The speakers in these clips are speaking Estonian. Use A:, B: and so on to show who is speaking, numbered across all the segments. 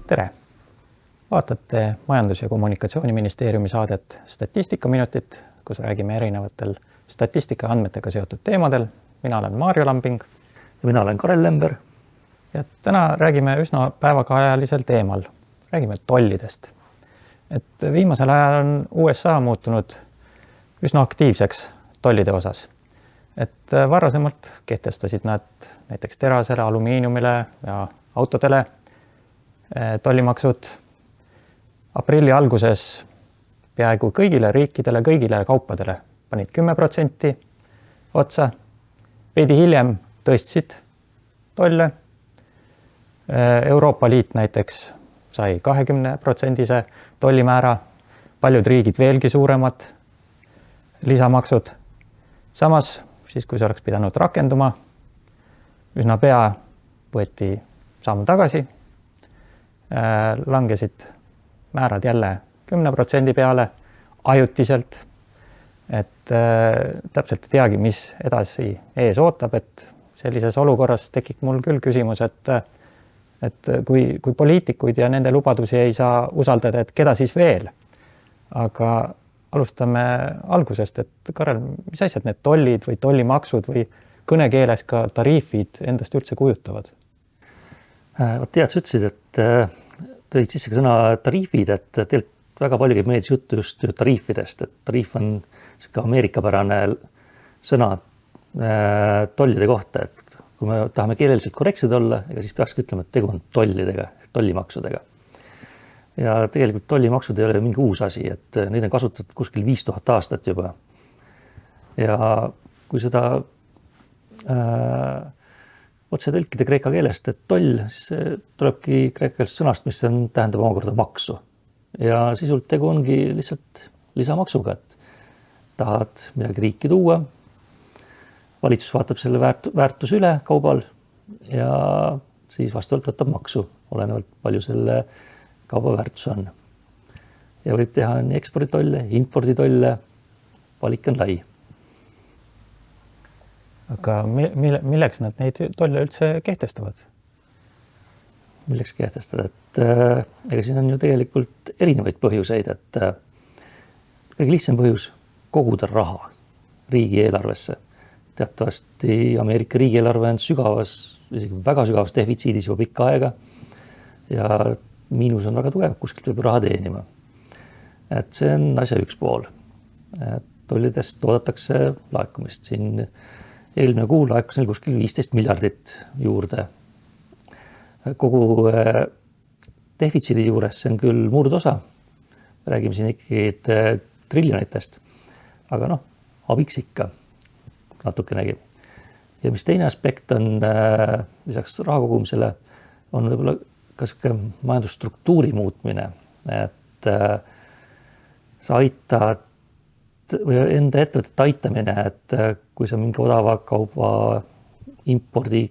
A: Tere! Vaatate Majandus- ja Kommunikatsiooniministeeriumi saadet Statistikaminutit, kus räägime erinevatel statistika andmetega seotud teemadel. Mina olen Maarjo Lambing.
B: Ja mina olen Karel Lember.
A: Ja täna räägime üsna päevakajalisel teemal. Räägime tollidest. Viimasel ajal on USA muutunud üsna aktiivseks tollide osas. Varasemalt kehtestasid nad näiteks terasele, alumiiniumile ja autodele tollimaksud. Aprilli alguses peaaegu kõigile riikidele, kõigile kaupadele panid 10% otsa. Veidi hiljem tõstsid tolle. Euroopa Liit näiteks sai 20% tollimäära, paljud riigid veelgi suuremad lisamaksud. Samas, siis kui see oleks pidanud rakenduma, üsna pea võeti samm tagasi, langesid määrad jälle 10% peale ajutiselt, täpselt ei teagi, mis edasi ees ootab, sellises olukorras tekib mul küll küsimus, et kui poliitikuid ja nende lubadusi ei saa usaldada, keda siis veel? Aga alustame algusest, Karel, mis asjad need tollid või tollimaksud või kõnekeeles ka tariifid endast üldse kujutavad?
B: Tead, sa ütlesid, tõid sisse ka sõna tariifid, tegelikult väga palju käib meeldis juttu just tariifidest, tariif on ameerikapärane sõna tollide kohta, kui me tahame keeleliselt korrektsed olla, siis peakski ütlema, et tegu on tollidega, tollimaksudega. Ja tegelikult tollimaksud ei ole mingi uus asi, neid on kasutatud kuskil 5000 aastat juba. Ja kui seda otse tõlkida kreeka keelest, toll, siis tulebki kreeka keelest sõnast, mis tähendab omakorda maksu. Ja sisult tegu ongi lihtsalt lisamaksuga, tahad midagi riiki tuua, valitsus vaatab selle väärtus üle kaubal ja siis vastavalt võtab maksu, olenevalt palju selle kauba väärtus on. Ja võib teha nii eksporditolle, imporditolle, valik on lai.
A: Aga milleks nad neid tolle üldse kehtestavad?
B: Milleks kehtestada? Ega siin on ju tegelikult erinevaid põhjuseid, kõige lihtsam põhjus koguda raha riigieelarvesse. Teatavasti Ameerika riigieelarve on isegi väga sügavas defitsiidis juba pikka aega ja miinus on väga tugev, kuskilt võib raha teenima. See on asja üks pool. Tollidest toodetakse laekumist. Siin eelmine kuu laekus neil kuskil 15 miljardit juurde. Kogu defitsiidi juures see on küll murdosa. Räägime siin ikkagi triljonitest. Aga abiks ikka natukenegi. Ja mis teine aspekt on lisaks raha kogumisele, on võib-olla ka majandusstruktuuri muutmine. Sa aitad või enda ettevõtet aitamine, kui sa mingi odava kauba impordi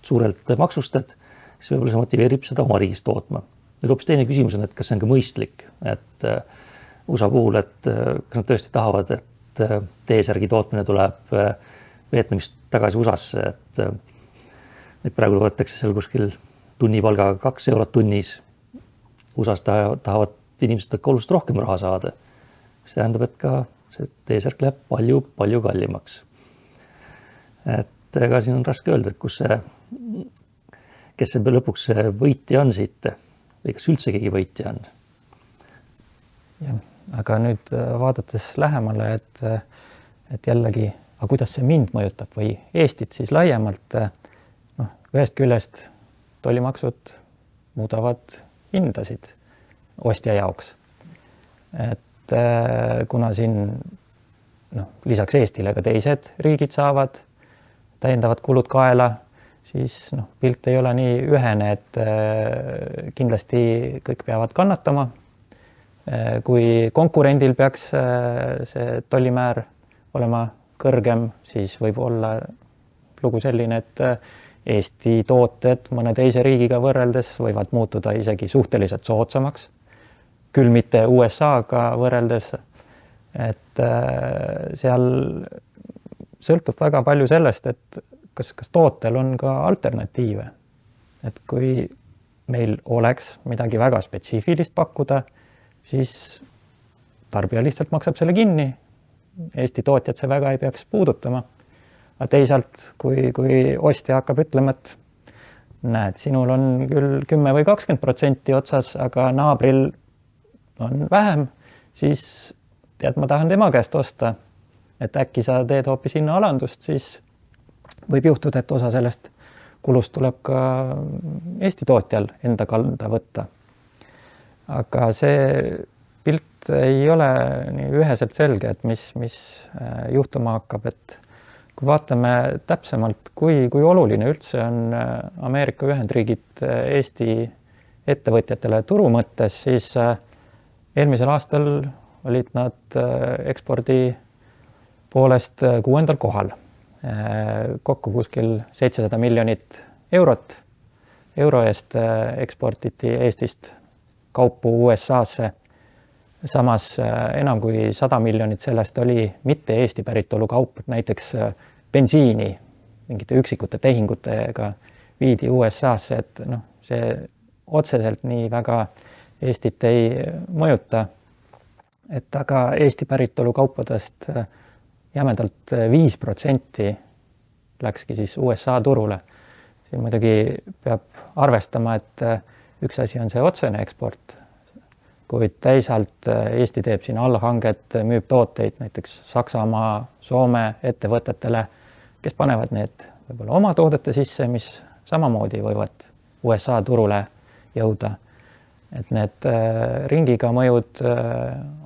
B: suurelt maksustad, siis võib-olla see motiveerib seda oma riigis tootma. Nüüd hoopis teine küsimus on, kas see on ka mõistlik, USA puhul, kas nad tõesti tahavad, et T-särgi tootmine tuleb Vietnamist tagasi USA-sse, et praegu võetakse seal kuskil tunnipalgaga 2 eurot tunnis. USA-s tahavad inimesed oluliselt rohkem raha saada. See tähendab, et ka see T-särk läheb palju, palju kallimaks. Ka siin on raske öelda, kes see lõpuks võitja on siit või kas üldse keegi võitja on.
A: Ja, aga nüüd vaadates lähemale, et jällegi, aga kuidas see mind mõjutab või Eestit siis laiemalt, ühest küljest tollimaksud muudavad hindasid ostja jaoks. Kuna siin lisaks Eestile ka teised riigid saavad täiendavad kulud kaela, siis pilt ei ole nii ühene, et kindlasti kõik peavad kannatama. Kui konkurendil peaks see tollimäär olema kõrgem, siis võib olla lugu selline, et Eesti tooted mõne teise riigiga võrreldes võivad muutuda isegi suhteliselt soodsamaks. Küll mitte USA-ga võrreldes, et seal sõltub väga palju sellest, et kas tootel on ka alternatiive. Et kui meil oleks midagi väga spetsiifilist pakkuda, siis tarbija lihtsalt maksab selle kinni. Eesti tootjad see väga ei peaks puudutama. Aga teisalt, kui ostja hakkab ütlema, et näed, sinul on küll 10 või 20% otsas, aga naabril on vähem, siis tead, ma tahan tema käest osta, et äkki sa teed hoopis hinnaalandust, siis võib juhtuda, et osa sellest kulust tuleb ka Eesti tootjal enda kanda võtta. Aga see pilt ei ole nii üheselt selge, et mis juhtuma hakkab, et kui vaatame täpsemalt, kui oluline üldse on Ameerika Ühendriigid Eesti ettevõtjatele turu mõttes, siis eelmisel aastal olid nad ekspordi poolest 6. kohal. Kokku kuskil 700 miljonit euro eest eksportiti Eestist kaupu USA-sse. Samas enam kui 100 miljonit sellest oli mitte Eesti päritolu kaup, näiteks bensiini mingite üksikute tehingutega viidi USA-sse, et see otseselt nii väga Eestit ei mõjuta. Et aga Eesti päritolu kaupadest jämedalt 5% läkski siis USA turule. Siin muidugi peab arvestama, et üks asi on see otsene eksport, kuid teisalt Eesti teeb siin allhanget, müüb tooteid näiteks Saksamaa, Soome ettevõtetele, kes panevad need võib-olla oma toodete sisse, mis samamoodi võivad USA turule jõuda. Et need ringiga mõjud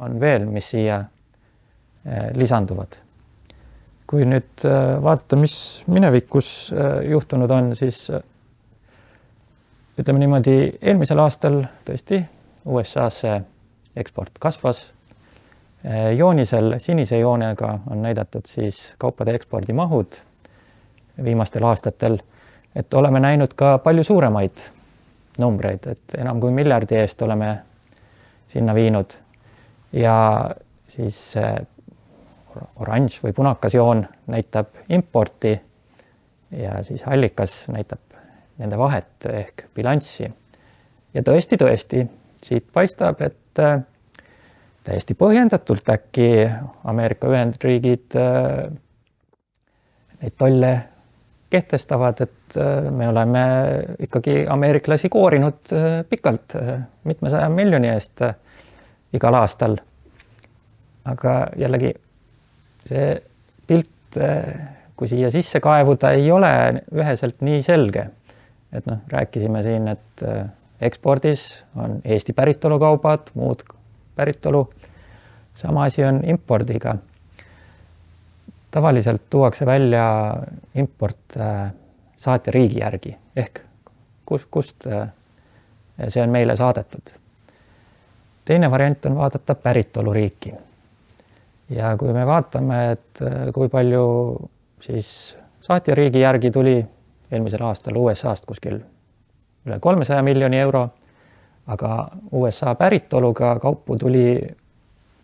A: on veel, mis siia lisanduvad. Kui nüüd vaadata, mis minevikus juhtunud on, siis ütleme niimoodi, eelmisel aastal tõesti USA-sse eksport kasvas. Joonisel sinise joonega on näidatud siis kaupade ekspordimahud viimastel aastatel, et oleme näinud ka palju suuremaid numbreid, et enam kui miljardi eest oleme sinna viinud. Ja siis oranž või punakas joon näitab importi ja siis hallikas näitab nende vahet ehk bilanssi. Ja tõesti, siit paistab, et täiesti põhjendatult äkki Ameerika Ühendriigid neid tolle kehtestavad, et me oleme ikkagi ameeriklasi koorinud pikalt, mitmesaja miljoni eest igal aastal. Aga jällegi see pilt, kui siia sisse kaevuda, ei ole üheselt nii selge. Et rääkisime siin, et ekspordis on Eesti päritolu kaubad, muud päritolu. Sama asi on impordiga. Tavaliselt tuuakse välja import saatja riigi järgi, ehk kust see on meile saadetud. Teine variant on vaadata päritolu riiki. Ja kui me vaatame, et kui palju siis saatja riigi järgi tuli eelmisel aastal USA-st kuskil üle 300 miljoni euro, aga USA päritoluga kaupu tuli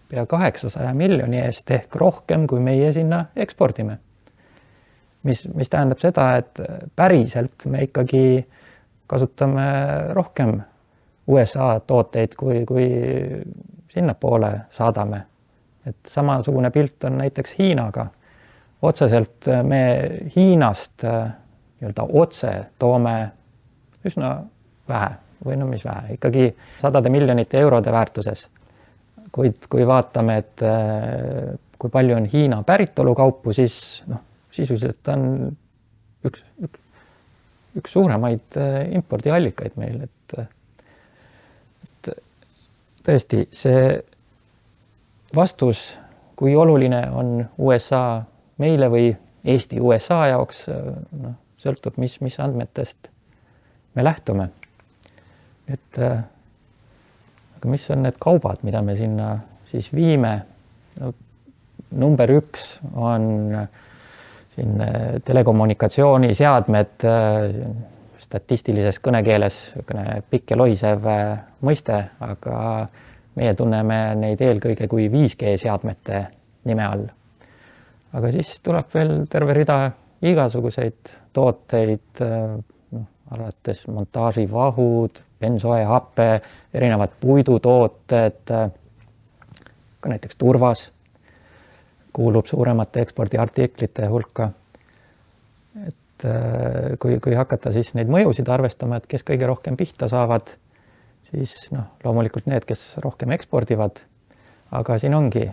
A: pea 800 miljoni eest ehk rohkem, kui meie sinna ekspordime. Mis tähendab seda, et päriselt me ikkagi kasutame rohkem USA tooteid, kui sinna poole saadame. Et samasugune pilt on näiteks Hiinaga. Otseselt me Hiinast otse toome üsna vähe või mis vähe, ikkagi sadade miljonite eurode väärtuses. Kuid kui vaatame, et kui palju on Hiina päritolu kaupu, siis sisuliselt on üks suuremaid impordiallikaid meil. Et tõesti, see vastus, kui oluline on USA meile või Eesti USA jaoks, sõltub, mis andmetest me lähtume. Nüüd, aga mis on need kaubad, mida me sinna siis viime? Number 1 on siin telekommunikatsiooniseadmed, statistilises kõnekeeles pikk ja lohisev mõiste, aga meie tunneme neid eelkõige kui 5G seadmete nime all. Aga siis tuleb veel terve rida igasuguseid tooteid, alates montaaživahud, bensoe, happe, erinevad puidutooted, ka näiteks turvas kuulub suuremate ekspordiartiklite hulka. Et kui hakata siis neid mõjusid arvestama, et kes kõige rohkem pihta saavad, siis loomulikult need, kes rohkem ekspordivad, aga siin ongi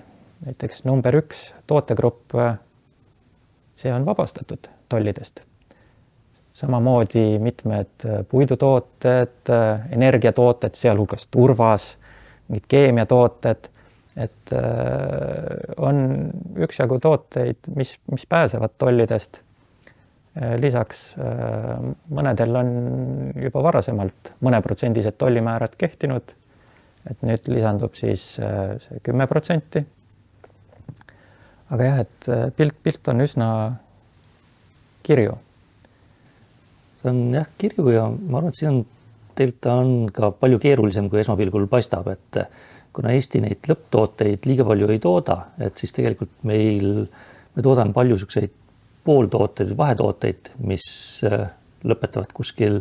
A: näiteks number 1 tootegrupp, see on vabastatud tollidest. Samamoodi mitmed puidutooted, energiatooted, sealhulgas turvas, mingid keemiatooted, et on üksjagu tooteid, mis pääsevad tollidest. Lisaks mõnedel on juba varasemalt mõneprotsendised tollimäärad kehtinud, et nüüd lisandub siis see 10%. Aga jah, et pilt on üsna kirju.
B: See on jah kirju ja ma arvan, et siin tegelikult on ka palju keerulisem, kui esmapilgul paistab, et kuna Eesti neid lõpptooteid liiga palju ei tooda, et siis tegelikult me toodame palju selliseid pooltooteid, vahetooteid, mis lõpetavad kuskil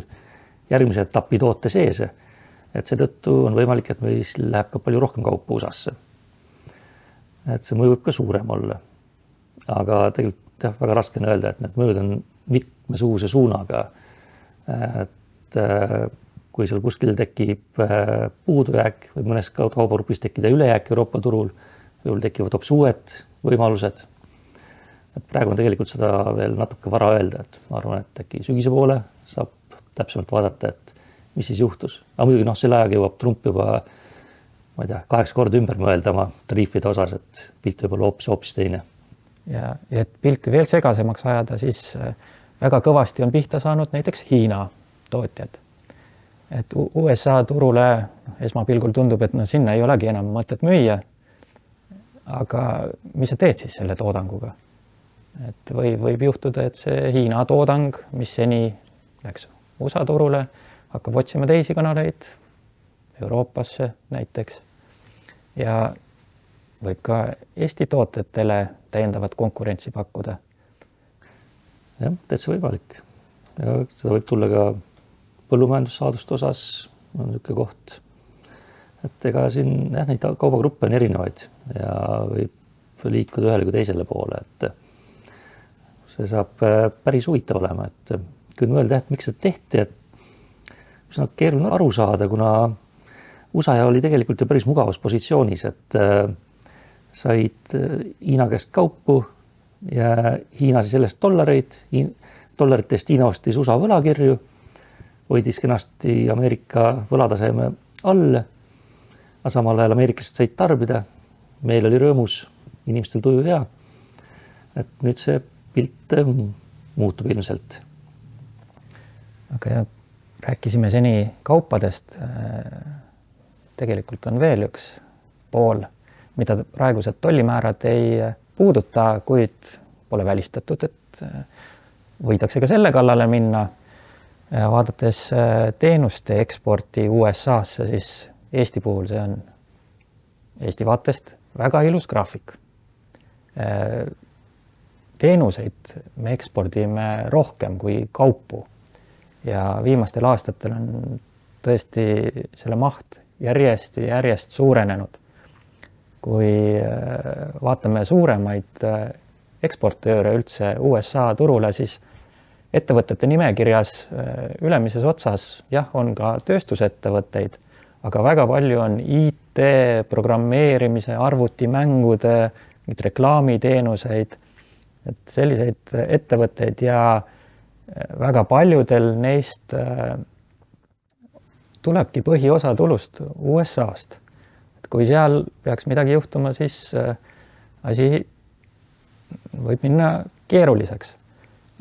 B: järgmise etapi toote sees. Et seetõttu on võimalik, et meil läheb ka palju rohkem kaupa USA-sse. Et see mõju võib ka suurem olla. Aga tegelikult jah, väga raske on öelda, et need mõjud on mitmesuguse suunaga. Et kui seal kuskil tekib puudujääk või mõnes kaubagrupis tekkida ülejääk Euroopa turul, või tekivad hoopis uued võimalused. Et praegu on tegelikult seda veel natuke vara öelda, et ma arvan, et äkki sügise poole saab täpsemalt vaadata, et mis siis juhtus. Aga muidugi selle ajaga jõuab Trump juba, ma ei tea, 8 korda ümber mõelda oma tariifide osas, et pilt võib olla hoopis teine.
A: Ja et pilti veel segasemaks ajada, siis väga kõvasti on pihta saanud näiteks Hiina tootjad. Et USA turule esmapilgul tundub, et sinna ei olegi enam mõtet müüa. Aga mis sa teed siis selle toodanguga? Et võib juhtuda, et see Hiina toodang, mis seni läks USA turule, hakkab otsima teisi kanaleid Euroopasse näiteks. Ja võib ka Eesti tootjatele täiendavat konkurentsi pakkuda.
B: Jah, täitsa võimalik. Ja seda võib tulla ka põllumajandussaaduste osas on niisugune koht. Et ega siin neid kaubagruppe on erinevaid ja võib liikuda ühele kui teisele poole, et see saab päris huvitav olema, et kui mõelda, et miks seda tehti, et see on keeruline aru saada, kuna USA oli tegelikult ju päris mugavas positsioonis, et said Hiina käest kaupu ja Hiina siis sellest dollaritest Hiina ostis USA võlakirju, hoidis kenasti Ameerika võlataseme all, aga samal ajal ameeriklased said tarbida, meil oli rõõmus, inimestel tuju hea, et nüüd see pilt muutub ilmselt.
A: Aga rääkisime seni kaupadest. Tegelikult on veel üks pool, mida praegused tollimäärad ei puuduta, kuid pole välistatud, et võidakse ka selle kallale minna. Vaadates teenuste eksporti USA-sse, siis Eesti puhul see on Eesti vaatest väga ilus graafik. Teenuseid me ekspordime rohkem kui kaupu ja viimastel aastatel on tõesti selle maht järjest suurenenud. Kui vaatame suuremaid eksportööre üldse USA turule, siis ettevõtete nimekirjas ülemises otsas on ka tööstusettevõtteid, aga väga palju on IT, programmeerimise, arvutimängude, reklaamiteenuseid, et selliseid ettevõtteid ja väga paljudel neist tulebki põhiosa tulust USA-st. Et kui seal peaks midagi juhtuma, siis asi võib minna keeruliseks.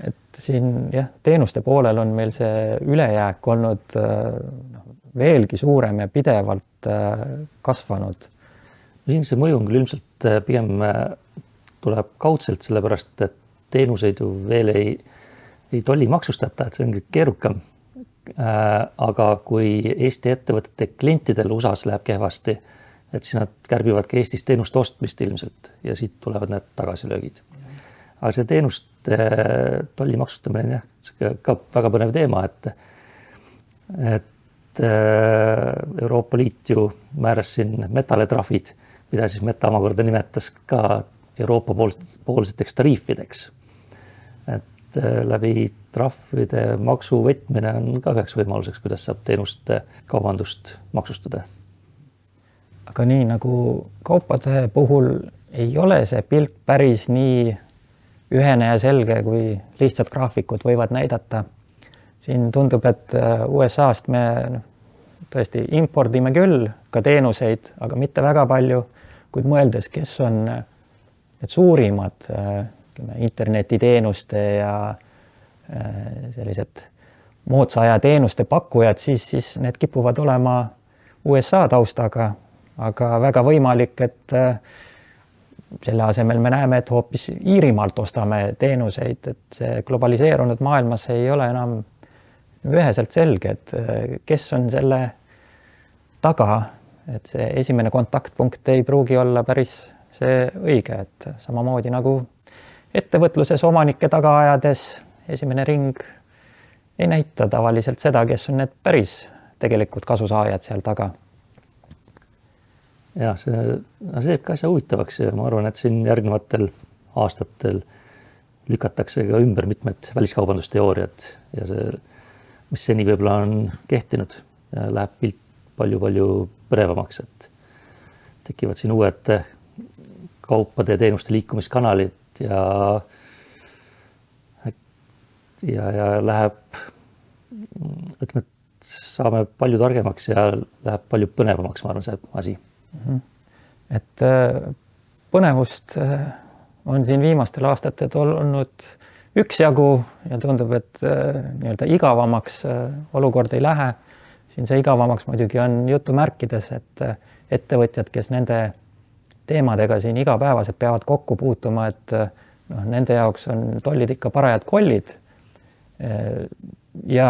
A: Et siin teenuste poolel on meil see ülejääk olnud veelgi suurem ja pidevalt kasvanud.
B: Siin see mõju on küll ilmselt pigem tuleb kaudselt, sellepärast et teenuseid ju veel ei tolli maksustata, et see on keerukam. Aga kui Eesti ettevõtete klientidel USA-s läheb kehvasti, et siis nad kärbivad ka Eestis teenuste ostmist ilmselt ja siit tulevad need tagasilöögid. Aga see teenuste tolli maksustamine on ka väga põnev teema, et Euroopa Liit ju määras siin metallitrahvid, mida siis Meta omakorda nimetas ka Euroopa poolseteks tariifideks. Et läbi trahvide maksu võtmine on ka üheks võimaluseks, kuidas saab teenuste kaubandust maksustada.
A: Aga nii nagu kaupade puhul ei ole see pilt päris nii ühene ja selge, kui lihtsalt graafikud võivad näidata. Siin tundub, et USA-st me tõesti impordime küll ka teenuseid, aga mitte väga palju, kuid mõeldes, kes on need suurimad internetiteenuste ja sellised moodsa aja teenuste pakkujad, siis need kipuvad olema USA taustaga, aga väga võimalik, et selle asemel me näeme, et hoopis Iirimaalt ostame teenuseid, et see globaliseerunud maailmas ei ole enam üheselt selge, et kes on selle taga, et see esimene kontaktpunkt ei pruugi olla päris see õige, et samamoodi nagu ettevõtluses omanikke taga ajades esimene ring ei näita tavaliselt seda, kes on need päris tegelikult kasusaajad seal taga.
B: Ja see teeb ka asja huvitavaks ja ma arvan, et siin järgnevatel aastatel lükatakse ka ümber mitmed väliskaubandusteooriad ja see, mis seni võib-olla on kehtinud, läheb pilt palju-palju põnevamaks, et tekivad siin uued kaupade ja teenuste liikumiskanalid ja läheb, ütleme, et saame palju targemaks ja läheb palju põnevamaks, ma arvan, see asi.
A: Et põnevust on siin viimastel aastatel olnud üksjagu ja tundub, et nii-öelda igavamaks olukord ei lähe. Siin see igavamaks muidugi on jutumärkides, et ettevõtjad, kes nende teemadega siin igapäevaselt peavad kokku puutuma, et nende jaoks on tollid ikka parajad kollid. Ja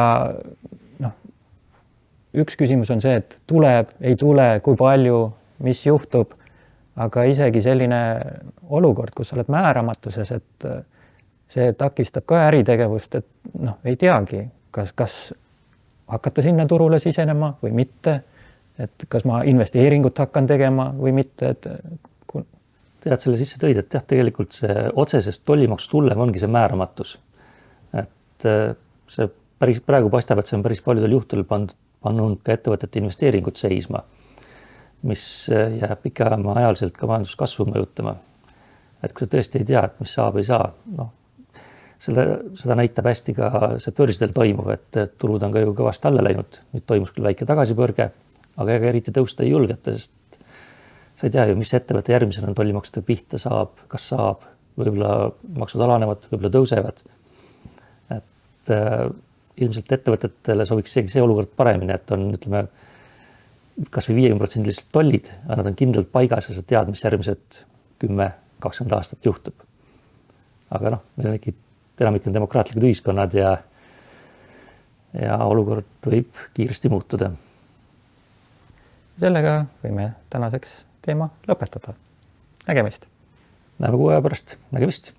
A: üks küsimus on see, et tuleb, ei tule, kui palju, mis juhtub, aga isegi selline olukord, kus sa oled määramatuses, et see takistab ka äritegevust, et ei teagi, kas hakata sinna turule sisenema või mitte, et kas ma investeeringut hakkan tegema või mitte.
B: Tead, selle sisse tõid, et jah, tegelikult see otsesest tollimaksust hullem ongi see määramatus. Et see praegu paistab, et see on päris paljudel juhtudel pannud ka ettevõtete investeeringut seisma, mis jääb pikemaajaliselt ka majanduskasvu mõjutama. Et kui sa tõesti ei tea, et mis saab, ei saa, seda näitab hästi ka see börsidel toimuv, et turud on ka ju kõvasti alla läinud. Nüüd toimus küll väike tagasipõrge, aga ega eriti tõusta ei julgeta, sest sa ei tea ju, mis ettevõte järgmisena tollimaksudega pihta saab, kas saab, võib-olla maksud alanevad, võib-olla tõusevad. Et ilmselt ettevõtetele sobiks see olukord paremini, et on, ütleme, kas või 50% tollid, aga nad on kindlalt paigas ja sa tead, mis järgmised 10-20 aastat juhtub. Aga meil on ikka enamik on demokraatlikud ühiskonnad ja olukord võib kiiresti muutuda.
A: Sellega võime tänaseks teema lõpetada. Nägemist!
B: Näeme 6 aja pärast. Nägemist!